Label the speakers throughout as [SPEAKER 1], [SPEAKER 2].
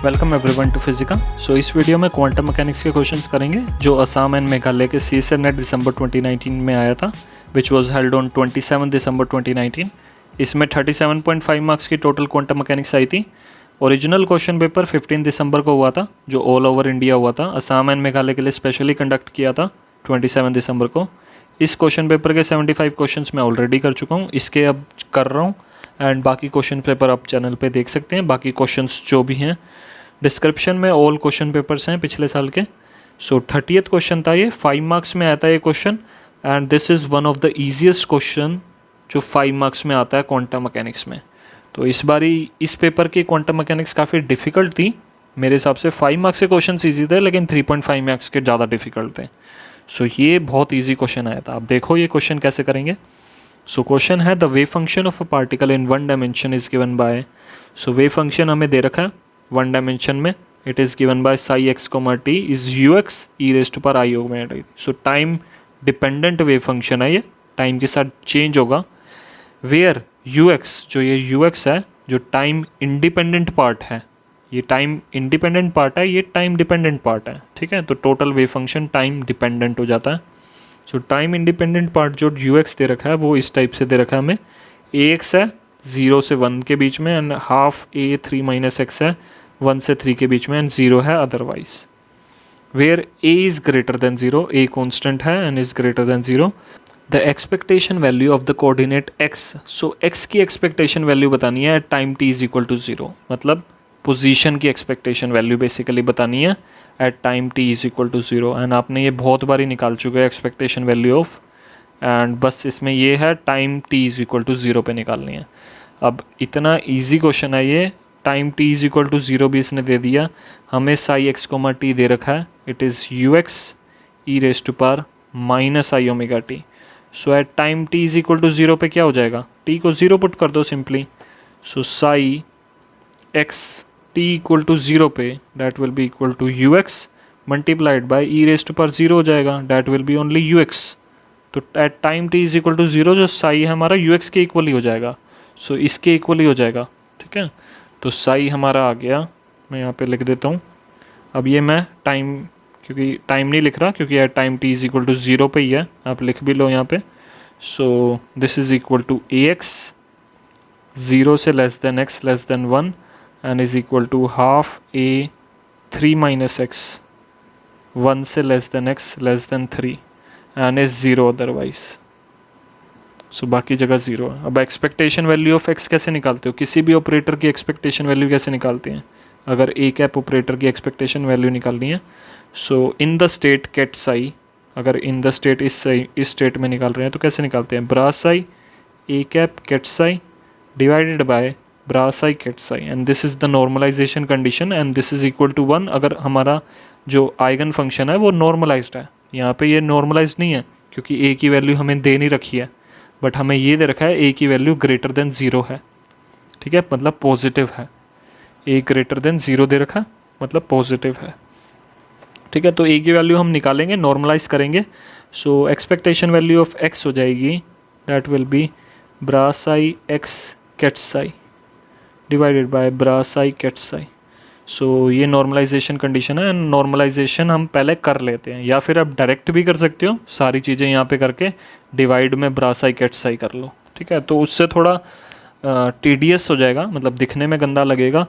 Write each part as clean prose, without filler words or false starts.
[SPEAKER 1] Welcome everyone to Physica. So इस video में quantum mechanics के क्वेश्चंस करेंगे जो असम एंड मेघालय के CSIR नेट दिसंबर 2019 में आया था, विच वाज हेल्ड ऑन 27 दिसंबर 2019। इसमें 37.5 मार्क्स की टोटल क्वांटम मैकेनिक्स आई थी। ओरिजिनल क्वेश्चन पेपर 15 दिसंबर को हुआ था, जो ऑल ओवर इंडिया हुआ था। असम एंड मेघालय के लिए स्पेशली कंडक्ट किया था 27 दिसंबर को। इस क्वेश्चन पेपर के 75 क्वेश्चंस मैं ऑलरेडी कर चुका हूँ, इसके अब कर रहा हूँ। एंड बाकी क्वेश्चन पेपर आप चैनल पे देख सकते हैं। बाकी क्वेश्चंस जो भी हैं डिस्क्रिप्शन में ऑल क्वेश्चन पेपर्स हैं पिछले साल के। सो 30th क्वेश्चन था ये, 5 मार्क्स में आता है ये question. And this is one of the easiest question जो 5 मार्क्स में आता है क्वांटम मैकेनिक्स में। तो इस बारी इस पेपर की क्वांटम मैकेनिक्स काफ़ी डिफ़िकल्ट थी मेरे हिसाब से। 5 मार्क्स के क्वेश्चन ईजी थे, लेकिन 3.5 मार्क्स के ज़्यादा डिफ़िकल्ट थे। सो ये बहुत ईजी क्वेश्चन आया था। आप देखो ये क्वेश्चन कैसे करेंगे। सो क्वेश्चन है the wave function of a particle in one dimension is given by. So wave function हमें दे रखा है वन डायमेंशन में। It is given by psi x comma t is u x e raise to power i omega t. So time dependent wave function है, ये time के साथ change होगा। वेयर यू एक्स, जो ये यू एक्स है, जो टाइम इंडिपेंडेंट पार्ट है, ये टाइम इंडिपेंडेंट पार्ट है, ये टाइम डिपेंडेंट पार्ट है। ठीक है, तो total wave function time dependent हो जाता है। सो टाइम इंडिपेंडेंट पार्ट जो यू एक्स दे रखा है वो इस टाइप से दे रखा है हमें। ए एक्स है 0 से 1 के बीच में, and half a 3 minus x है 1 से 3 के बीच में, एंड 0 है otherwise. Where a is greater than 0, a constant है and is greater than 0। The expectation value of the coordinate x. So x की एक्सपेक्टेशन वैल्यू बतानी है at time t is equal to 0, मतलब पोजीशन की expectation value basically बतानी है at time t is equal to 0। And आपने ये बहुत बारी निकाल चुके हैं एक्सपेक्टेशन वैल्यू ऑफ, एंड बस इसमें ये है time t is equal to 0 पे निकालनी है। अब इतना इजी क्वेश्चन है ये। Time t is equal to 0 भी इसने दे दिया हमें। साई एक्स कोमा टी दे रखा है, it is u x e raise to power minus i omega t. So at time t is equal to 0 पे क्या हो जाएगा, टी को 0 पुट कर दो simply. So psi x t equal to 0 पे that will be equal to u x multiplied by e raise to power 0 हो जाएगा, that will be only u x. तो at time t is equal to 0 जो psi है हमारा u x के equal ही हो जाएगा। सो इसके इक्वल ही हो जाएगा। ठीक है, तो साई हमारा आ गया, मैं यहाँ पे लिख देता हूँ। अब ये मैं टाइम, क्योंकि टाइम नहीं लिख रहा क्योंकि at time t is equal to 0 पे ही है, आप लिख भी लो यहाँ पे। So this is equal to a x 0 से less than x less than 1 and is equal to half a 3 minus x 1 से less than x less than 3 and is 0 otherwise. So बाकी जगह 0 है। अब एक्सपेक्टेशन वैल्यू ऑफ एक्स कैसे निकालते हो, किसी भी ऑपरेटर की एक्सपेक्टेशन वैल्यू कैसे निकालते हैं अगर ए कैप ऑपरेटर की एक्सपेक्टेशन वैल्यू निकालनी है। So in the state ket psi, अगर इन द स्टेट इस स्टेट में निकाल रहे हैं तो कैसे निकालते हैं, bra psi a cap ket psi divided by bra psi ket psi, and this is the normalization condition and this is equal to 1 अगर हमारा जो आइगन फंक्शन है वो नॉर्मलाइज्ड है। यहाँ पे ये नॉर्मलाइज्ड नहीं है क्योंकि ए की वैल्यू हमें दे नहीं रखी है, बट हमें ये दे रखा है ए की वैल्यू ग्रेटर देन 0 है। ठीक है, मतलब पॉजिटिव है। ए ग्रेटर देन 0 दे रखा मतलब पॉजिटिव है। ठीक है, तो ए की वैल्यू हम निकालेंगे, नॉर्मलाइज करेंगे। So expectation value of x हो जाएगी, that will be bra psi x ket psi divided by bra psi ket psi. So ये नॉर्मलाइजेशन कंडीशन है, एंड नॉर्मलाइजेशन हम पहले कर लेते हैं, या फिर आप डायरेक्ट भी कर सकते हो, सारी चीज़ें यहाँ पे करके डिवाइड में ब्रा साई कैट साई कर लो। ठीक है, तो उससे थोड़ा टीडियस हो जाएगा, मतलब दिखने में गंदा लगेगा,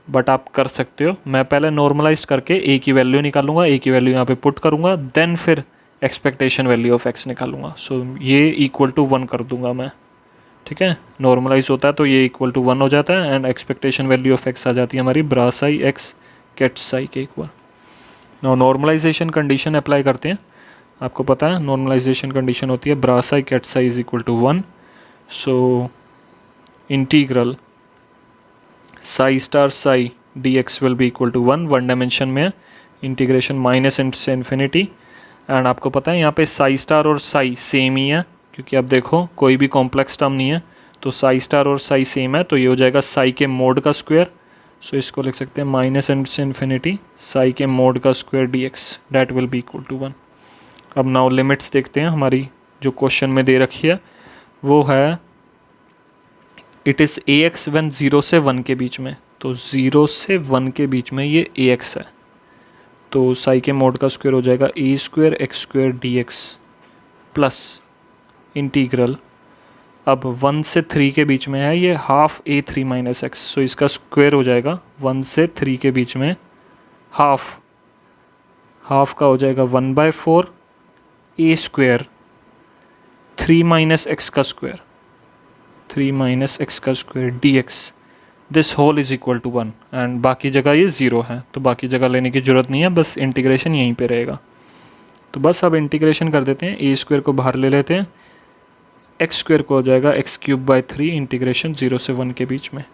[SPEAKER 1] बट आप कर सकते हो। मैं पहले नॉर्मलाइज करके ए की वैल्यू निकालूंगा, ए की वैल्यू यहाँ पे पुट करूँगा, देन फिर एक्सपेक्टेशन वैल्यू ऑफ एक्स निकालूंगा। सो ये इक्वल टू 1 कर दूंगा मैं। ठीक है, नॉर्मलाइज होता है तो ये इक्वल टू 1 हो जाता है, and expectation value of x आ जाती है हमारी bra psi x ket psi के equal. Now normalization condition apply करते हैं। आपको पता है नॉर्मलाइजेशन कंडीशन होती है bra psi ket psi is equal to 1। So integral psi star psi d x will be equal to 1, one dimension में है, इंटीग्रेशन माइनस से इन्फिनिटी। एंड आपको पता है यहाँ पे साई स्टार और साई सेम ही है, क्योंकि अब देखो कोई भी कॉम्प्लेक्स टर्म नहीं है, तो साई स्टार और साई सेम है, तो ये हो जाएगा साई के मोड का स्क्वायर। सो इसको लिख सकते हैं माइनस से इन्फिनिटी साई के मोड का square d x, that will be equal to 1। अब नाउ लिमिट्स देखते हैं हमारी जो क्वेश्चन में दे रखी है, वो है it is a x one 0 से 1 के बीच में। तो 0 से 1 के बीच में ये ax है, तो साई के मोड का स्क्वायर हो जाएगा a square x square d x plus integral, अब 1 से 3 के बीच में है ये हाफ a 3 माइनस एक्स, सो इसका स्क्वायर हो जाएगा 1 से 3 के बीच में हाफ का हो जाएगा 1/4 a स्क्वायर 3 माइनस एक्स का स्क्वायर, 3 माइनस एक्स का square d x, this whole is equal to 1 and बाकी जगह ये 0 है, तो बाकी जगह लेने की ज़रूरत नहीं है, बस इंटीग्रेशन यहीं पे रहेगा। तो बस अब इंटीग्रेशन कर देते हैं, a स्क्वायर को बाहर ले लेते हैं, एक्स स्क्वायर को हो जाएगा x³ 3 इंटीग्रेशन 0 से 1 के बीच में।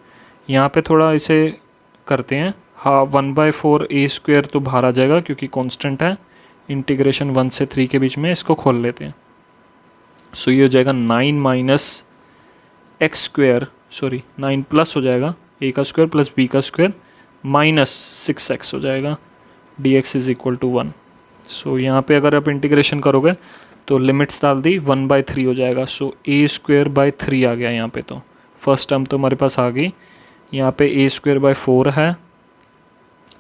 [SPEAKER 1] यहाँ पे थोड़ा इसे करते हैं, हाँ 1/4 a स्क्वायर तो बाहर आ जाएगा क्योंकि कांस्टेंट है, इंटीग्रेशन 1 से 3 के बीच में इसको खोल लेते हैं। सो ये हो जाएगा 9 minus x square, sorry 9 plus हो जाएगा a का स्क्वायर प्लस b का स्क्वायर माइनस 6x हो जाएगा, dx इज़ इक्वल टू 1। सो यहाँ पे अगर आप इंटीग्रेशन करोगे तो लिमिट्स डाल दी 1/3 हो जाएगा, सो a स्क्वायर बाई 3 आ गया यहाँ पे, तो फर्स्ट टर्म तो हमारे पास आ गई। यहाँ पे a स्क्वायर बाई 4 है,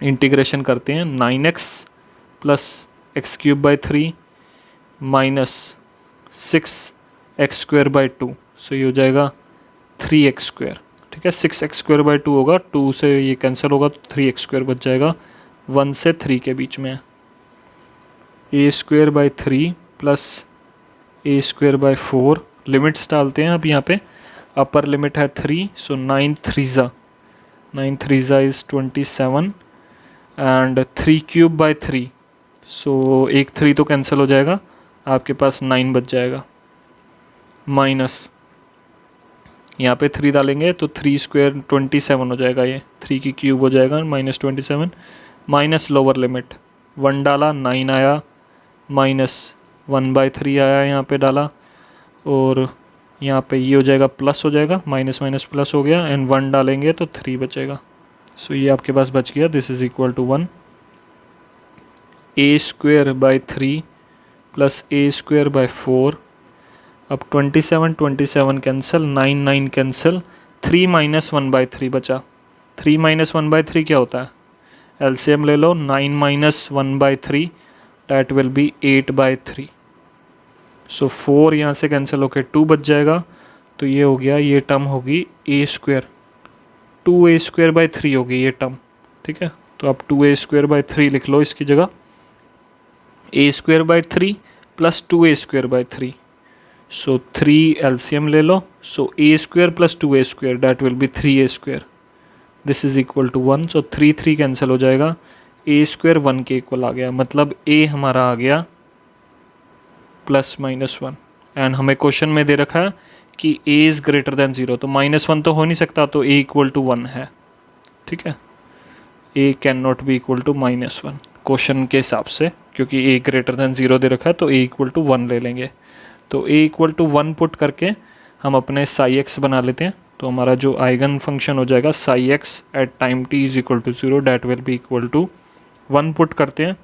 [SPEAKER 1] इंटीग्रेशन करते हैं 9x plus x³ minus 6x square by 2, सो ये हो जाएगा 3x स्क्वायर, ठीक है 6x स्क्वायर बाई 2 होगा, 2 से ये कैंसिल होगा तो 3x स्क्वायर बच जाएगा, 1 से 3 के बीच में a square by 3 plus a square by 4, limits डालते हैं अब यहाँ पे, अपर लिमिट है 3, सो 9 3 इज़ 27 एंड 3³ 3, सो एक 3 तो कैंसिल हो जाएगा, आपके पास 9 बच जाएगा, माइनस यहाँ पे 3 डालेंगे तो 3 स्क्वायर 27 हो जाएगा, ये 3 की क्यूब हो जाएगा माइनस 27, माइनस लोअर लिमिट 1 डाला 9 आया, माइनस 1/3 आया यहाँ पे डाला, और यहाँ पे ये हो जाएगा प्लस हो जाएगा, माइनस माइनस प्लस हो गया एंड 1 डालेंगे तो 3 बचेगा, सो ये आपके पास बच गया, this is equal to 1। a square by 3 plus a square by 4, अब 27 कैंसिल, 9 कैंसिल, 3 माइनस 1/3 बचा, 3 माइनस 1/3 क्या होता है, एलसीएम ले लो, 9 माइनस 1/3 डैट विल बी 8/3, सो 4 यहाँ से कैंसिल होकर 2 बच जाएगा, तो ये हो गया, ये टर्म होगी a square 2a square by 3 होगी ये टर्म, ठीक है, तो आप 2a स्क्वायर बाई 3 लिख लो इसकी जगह, a square by 3 plus 2a square by 3, so 3 LCM ले लो, so a square plus 2a square that will be 3a square, this is equal to 1, so 3 cancel हो जाएगा, a स्क्वायर 1 के equal आ गया, मतलब a हमारा आ गया +-1, एंड हमें क्वेश्चन में दे रखा है कि a इज़ ग्रेटर दैन 0, तो -1 तो हो नहीं सकता, तो a इक्वल टू 1 है, ठीक है, a can not be equal to -1 question के हिसाब से, क्योंकि a ग्रेटर दैन 0 दे रखा है, तो a इक्वल टू 1 ले लेंगे, तो a इक्वल टू 1 पुट करके हम अपने साई x बना लेते हैं, तो हमारा जो आइगन फंक्शन हो जाएगा psi x at time t is equal to 0 that will be equal to 1 put करते हैं,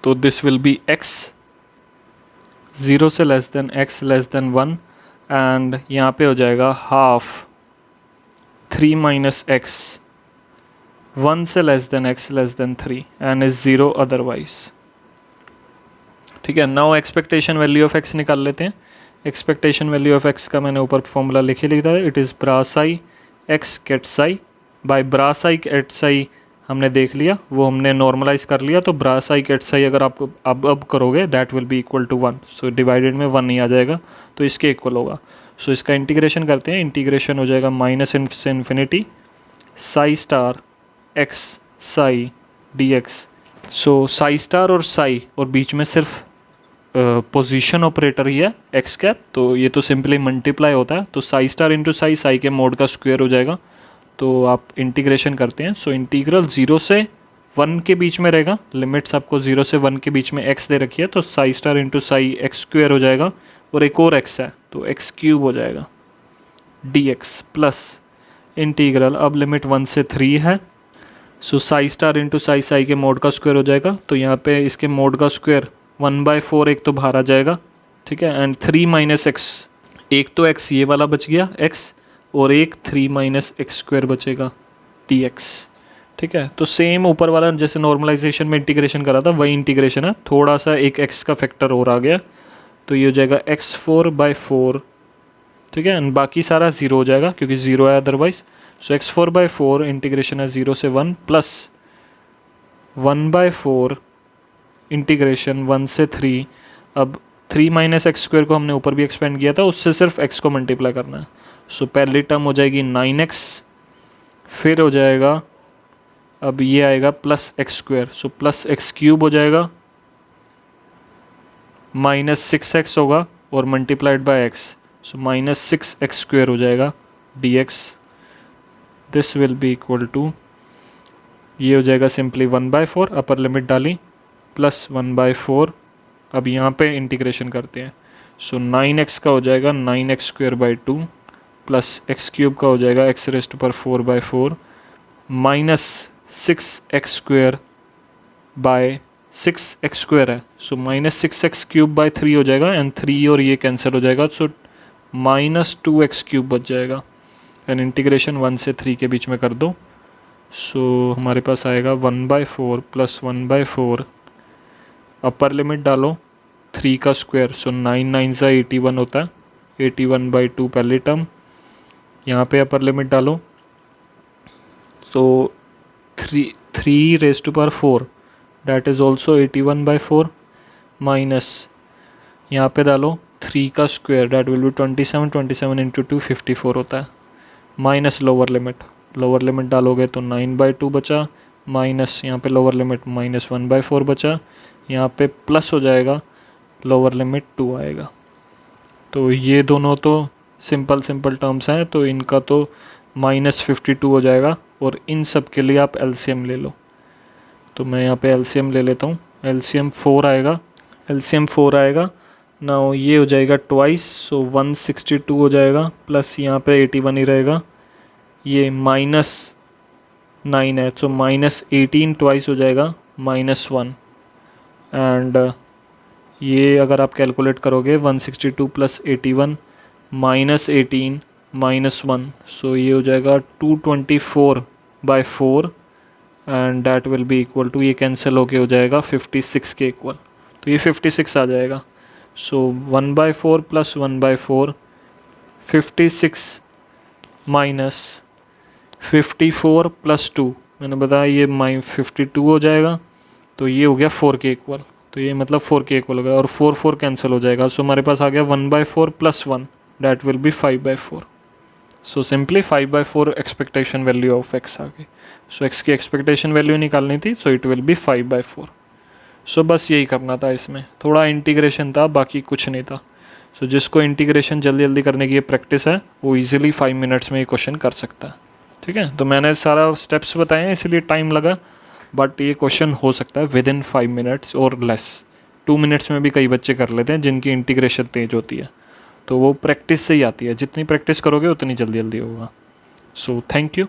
[SPEAKER 1] तो दिस विल बी x 0 से less than x less than 1, and यहाँ पे हो जाएगा हाफ 3 माइनस x 1 से less than x less than 3 and is 0 otherwise, ठीक है। Now expectation value of x निकाल लेते हैं, एक्सपेक्टेशन वैल्यू ऑफ x का मैंने ऊपर फॉर्मूला लिखा है, it is bra psi x ket psi by bra psi at psi, हमने देख लिया, वो हमने नॉर्मलाइज कर लिया, तो ब्रा साई गेट साई अगर आपको अब करोगे that will be equal to 1, so divided में 1 नहीं आ जाएगा, तो इसके इक्वल होगा, सो इसका इंटीग्रेशन करते हैं, इंटीग्रेशन हो जाएगा माइनस से infinity Sai star x Sai dx, सो साई स्टार और साई और बीच में सिर्फ पोजीशन ऑपरेटर ही है एक्स कैप, तो ये तो सिंपली मल्टीप्लाई होता है, तो Sai star into psi, psi के मोड का स्क्वायर हो जाएगा, तो आप इंटीग्रेशन करते हैं, सो इंटीग्रल 0 से 1 के बीच में रहेगा, लिमिट्स आपको 0 से 1 के बीच में x दे रखी है, तो Sai star into Sai x square हो जाएगा, और एक और x है तो x³ हो जाएगा dx प्लस इंटीग्रल, अब लिमिट 1 से 3 है, so psi star into psi, psi के मोड का स्क्वायर हो जाएगा, तो यहाँ पे इसके मोड का स्क्वायर 1/4 एक तो बाहर आ जाएगा, ठीक है, एंड 3 माइनस एक्स, एक तो x ये वाला बच गया x, और एक 3 माइनस एक्स स्क्वायर बचेगा, dx। ठीक है, तो सेम ऊपर वाला जैसे नॉर्मलाइजेशन में इंटीग्रेशन करा था वही इंटीग्रेशन है, थोड़ा सा एक x का फैक्टर और आ गया, तो ये हो जाएगा x4/4। ठीक है, एंड बाकी सारा ज़ीरो हो जाएगा क्योंकि ज़ीरो है अदरवाइज। सो x4/4 इंटीग्रेशन है 0 से 1 प्लस 1/4 इंटीग्रेशन 1 से 3। अब 3 माइनस एक्स स्क्वायर को हमने ऊपर भी एक्सपेंड किया था, उससे सिर्फ x को मल्टीप्लाई करना है। सो पहली टर्म हो जाएगी 9x, फिर हो जाएगा अब ये आएगा plus x square, so plus x cube हो जाएगा, माइनस 6x होगा और मल्टीप्लाइड बाय x, सो माइनस 6x स्क्वायर हो जाएगा dx। This will be equal to, ये हो जाएगा सिंपली 1/4, अपर लिमिट डाली, प्लस 1/4। अब यहाँ पे इंटीग्रेशन करते हैं, सो 9x का हो जाएगा 9x²/2 प्लस x क्यूब का हो जाएगा x⁴/4 minus 6x² bye 6x² है, सो माइनस 6x³/3 हो जाएगा, एंड 3 और ये कैंसिल हो जाएगा, सो माइनस 2x³ बच जाएगा। एंड इंटीग्रेशन 1 से 3 के बीच में कर दो, सो हमारे पास आएगा 1/4 प्लस 1/4, अपर लिमिट डालो 3 का स्क्वायर, सो 9 9 सा 81 होता है, 81/2 पहली टर्म, यहाँ पे अपर लिमिट डालो, सो 3 दैट इज़ ऑल्सो 81/4 माइनस यहाँ पे डालो 3 का स्क्वायर, दैट विल बी 27 27 × 2 54 होता है, माइनस लोअर लिमिट डालोगे तो 9/2 बचा, माइनस यहाँ पे लोअर लिमिट माइनस 1/4 बचा, यहाँ पे प्लस हो जाएगा, लोअर लिमिट 2 आएगा। तो ये दोनों तो सिंपल टर्म्स हैं, तो इनका तो -52 हो जाएगा, और इन सब के लिए आप एलसीएम ले लो। तो मैं यहाँ पे एलसीएम ले लेता हूँ, एलसीएम 4 आएगा। नाउ ये हो जाएगा ट्वाइस, सो 162 हो जाएगा, प्लस यहाँ पे 81 ही रहेगा, ये -9 है, तो -18 ट्वाइस हो जाएगा -1, एंड ये अगर आप कैलकुलेट करोगे 162 + 81 -18 -1, सो ये हो जाएगा 224/4, and that will be equal to, ये कैंसिल होके हो जाएगा 56 के इक्वल, तो ये 56 आ जाएगा। सो 1/4 + 1/4, 56 माइनस 54 + 2, मैंने बताया ये 52 हो जाएगा, तो ये हो गया 4 के इक्वल, तो ये मतलब 4 के इक्वल हो गया, और 4 कैंसिल हो जाएगा, सो हमारे पास आ गया 1/4 + 1, that will B 5/4। So simply 5/4 expectation value of x आ गई। सो x की एक्सपेक्टेशन वैल्यू निकालनी थी, सो इट विल बी 5/4। सो बस यही करना था, इसमें थोड़ा इंटीग्रेशन था, बाकी कुछ नहीं था। सो जिसको इंटीग्रेशन जल्दी करने की प्रैक्टिस है वो इजीली 5 मिनट्स में ये क्वेश्चन कर सकता है। ठीक है, तो मैंने सारा स्टेप्स बताए हैं इसलिए टाइम लगा, बट ये क्वेश्चन हो सकता है विद इन 5 मिनट्स और लेस। 2 मिनट्स में भी कई बच्चे कर लेते हैं जिनकी इंटीग्रेशन तेज होती है, तो वो प्रैक्टिस से ही आती है, जितनी प्रैक्टिस करोगे उतनी जल्दी होगा। So thank you.